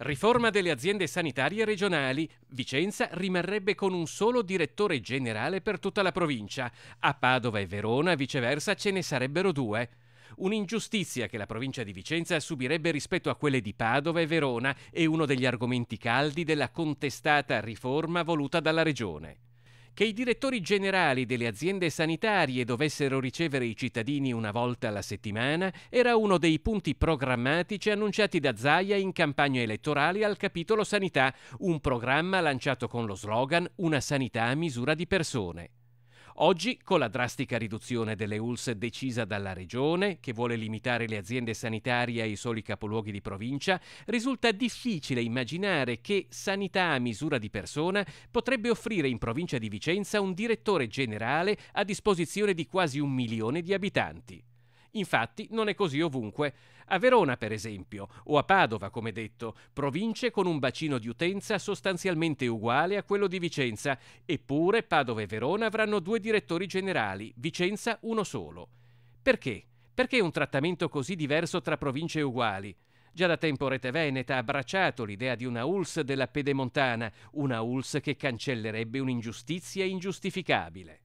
Riforma delle aziende sanitarie regionali. Vicenza rimarrebbe con un solo direttore generale per tutta la provincia. A Padova e Verona, viceversa, ce ne sarebbero due. Un'ingiustizia che la provincia di Vicenza subirebbe rispetto a quelle di Padova e Verona è uno degli argomenti caldi della contestata riforma voluta dalla regione. Che i direttori generali delle aziende sanitarie dovessero ricevere i cittadini una volta alla settimana era uno dei punti programmatici annunciati da Zaia in campagna elettorale al capitolo sanità, un programma lanciato con lo slogan "Una sanità a misura di persone". Oggi, con la drastica riduzione delle ULSS decisa dalla Regione, che vuole limitare le aziende sanitarie ai soli capoluoghi di provincia, risulta difficile immaginare che Sanità a misura di persona potrebbe offrire in provincia di Vicenza un direttore generale a disposizione di quasi 1 milione di abitanti. Infatti non è così ovunque. A Verona, per esempio, o a Padova, come detto, province con un bacino di utenza sostanzialmente uguale a quello di Vicenza, eppure Padova e Verona avranno 2 direttori generali, Vicenza uno solo. Perché? Perché un trattamento così diverso tra province uguali? Già da tempo Rete Veneta ha abbracciato l'idea di una ULSS della Pedemontana, una ULSS che cancellerebbe un'ingiustizia ingiustificabile.